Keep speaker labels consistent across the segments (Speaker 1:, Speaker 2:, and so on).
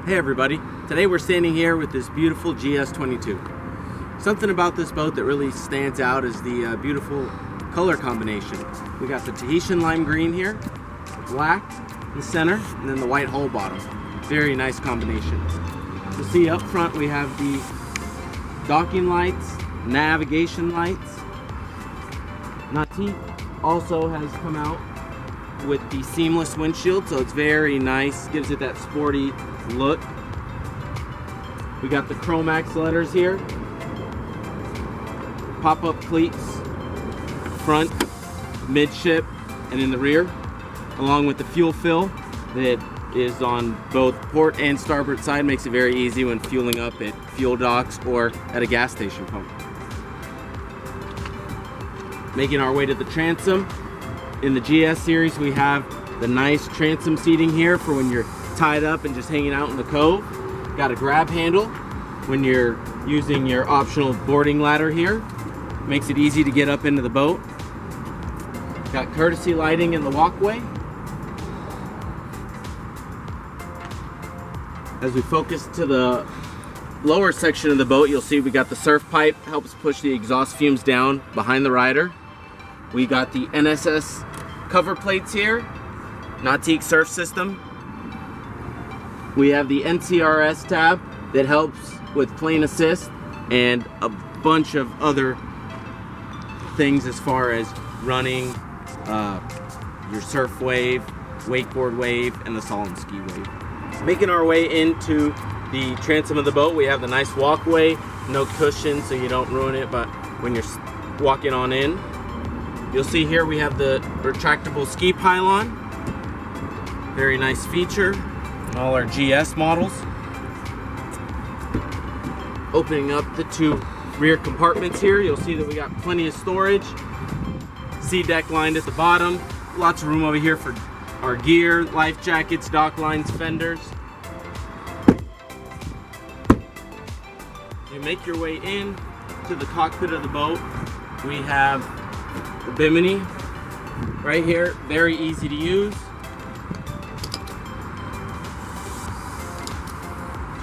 Speaker 1: Hey everybody, today we're standing here with this beautiful GS22. Something about this boat that really stands out is the beautiful color combination. We got the Tahitian lime green here, the black in the center, and then the white hull bottom. Very nice combination. You'll see up front we have the docking lights, navigation lights. Nautique also has come out with the seamless windshield, so it's very nice, gives it that sporty look. We got the Chromax letters here, pop-up cleats, front, midship, and in the rear, along with the fuel fill that is on both port and starboard side. Makes it very easy when fueling up at fuel docks or at a gas station pump. Making our way to the transom. In the GS series, we have the nice transom seating here for when you're tied up and just hanging out in the cove. Got a grab handle when you're using your optional boarding ladder here. Makes it easy to get up into the boat. Got courtesy lighting in the walkway. As we focus to the lower section of the boat, you'll see we got the surf pipe, helps push the exhaust fumes down behind the rider. We got the NSS cover plates here, Nautique surf system. We have the NCRS tab that helps with plane assist and a bunch of other things as far as running your surf wave, wakeboard wave, and the solemn ski wave. Making our way into the transom of the boat, we have the nice walkway, no cushion so you don't ruin it, but when you're walking on in. You'll see here we have the retractable ski pylon. Very nice feature in all our GS models. Opening up the two rear compartments here, you'll see that we got plenty of storage. C-deck lined at the bottom. Lots of room over here for our gear, life jackets, dock lines, fenders. You make your way in to the cockpit of the boat. We have the bimini right here, very easy to use.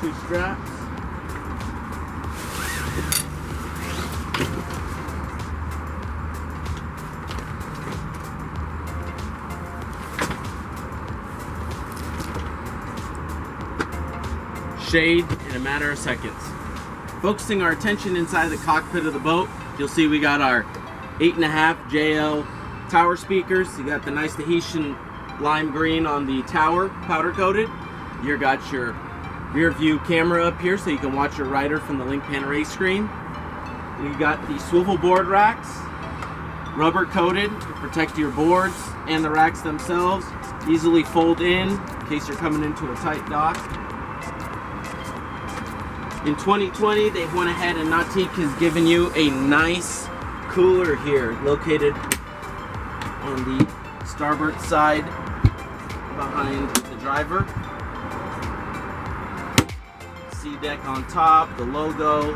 Speaker 1: Two straps. Shade in a matter of seconds. Focusing our attention inside the cockpit of the boat, you'll see we got our 8.5 JL tower speakers. You got the nice Tahitian lime green on the tower, powder coated. You got your rear view camera up here so you can watch your rider from the LINC Panoray screen. You got the swivel board racks, rubber coated to protect your boards and the racks themselves. Easily fold in case you're coming into a tight dock. In 2020, they've went ahead and Nautique has given you a nice cooler here, located on the starboard side behind the driver. C-deck on top, the logo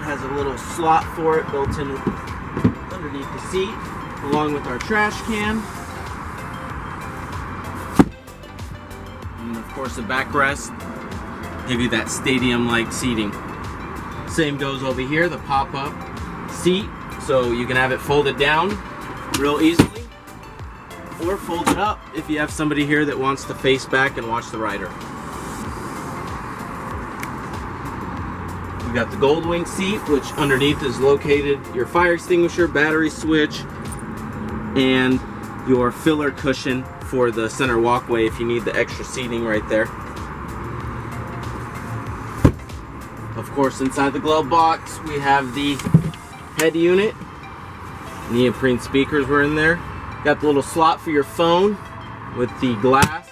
Speaker 1: has a little slot for it built in underneath the seat, along with our trash can. And of course the backrest, give you that stadium-like seating. Same goes over here, the pop-up seat, so you can have it folded down real easily, or fold it up if you have somebody here that wants to face back and watch the rider. We got the Goldwing Seat, which underneath is located your fire extinguisher, battery switch, and your filler cushion for the center walkway if you need the extra seating right there. Of course, inside the glove box, we have the head unit. Neoprene speakers were in there. Got the little slot for your phone with the glass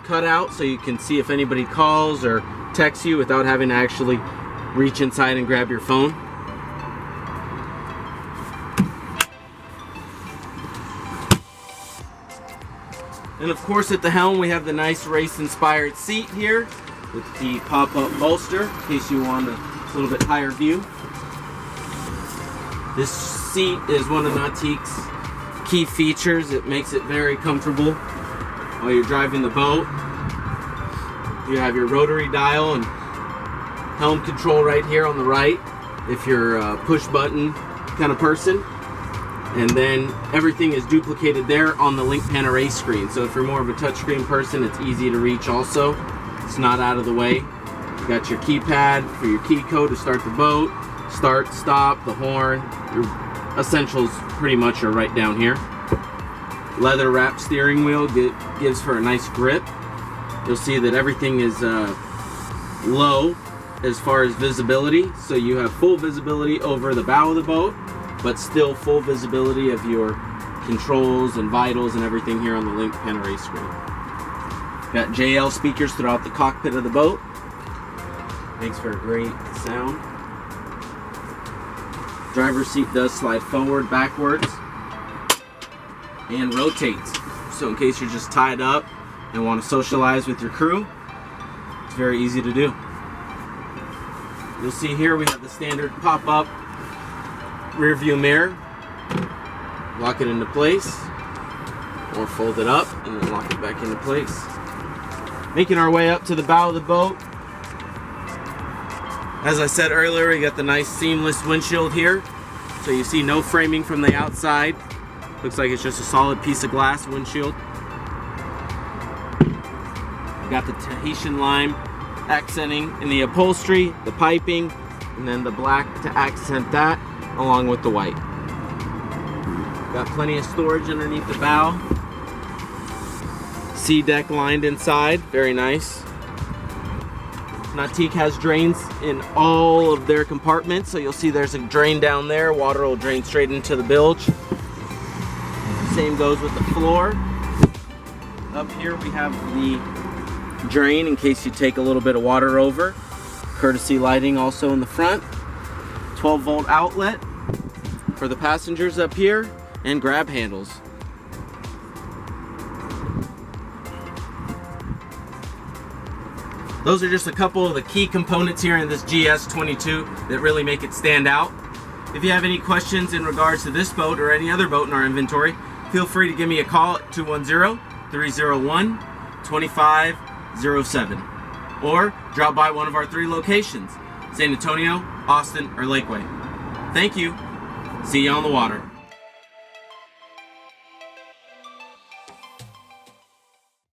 Speaker 1: cut out so you can see if anybody calls or texts you without having to actually reach inside and grab your phone. And of course, at the helm, we have the nice race-inspired seat here with the pop-up bolster in case you want a little bit higher view. This seat is one of Nautique's key features. It makes it very comfortable while you're driving the boat. You have your rotary dial and helm control right here on the right if you're a push button kind of person. And then everything is duplicated there on the LINC Panoray screen. So if you're more of a touchscreen person, it's easy to reach also. It's not out of the way. You got your keypad for your key code to start the boat, start, stop, the horn. Your essentials pretty much are right down here. Leather wrapped steering wheel gives for a nice grip. You'll see that everything is low as far as visibility. So you have full visibility over the bow of the boat, but still full visibility of your controls and vitals and everything here on the LINC Panoray screen. Got JL speakers throughout the cockpit of the boat. Makes for a great sound. Driver's seat does slide forward, backwards, and rotates. So in case you're just tied up and want to socialize with your crew, it's very easy to do. You'll see here we have the standard pop-up rear view mirror. Lock it into place, or fold it up and then lock it back into place. Making our way up to the bow of the boat. As I said earlier, we got the nice seamless windshield here. So you see no framing from the outside. Looks like it's just a solid piece of glass windshield. We got the Tahitian lime accenting in the upholstery, the piping, and then the black to accent that, along with the white. Got plenty of storage underneath the bow. Sea deck lined inside, very nice. Nautique has drains in all of their compartments, so you'll see there's a drain down there. Water will drain straight into the bilge. Same goes with the floor. Up here we have the drain in case you take a little bit of water over. Courtesy lighting also in the front. 12-volt outlet for the passengers up here, and grab handles. Those are just a couple of the key components here in this GS22 that really make it stand out. If you have any questions in regards to this boat or any other boat in our inventory, feel free to give me a call at 210-301-2507, or drop by one of our 3 locations: San Antonio, Austin, or Lakeway. Thank you. See you on the water.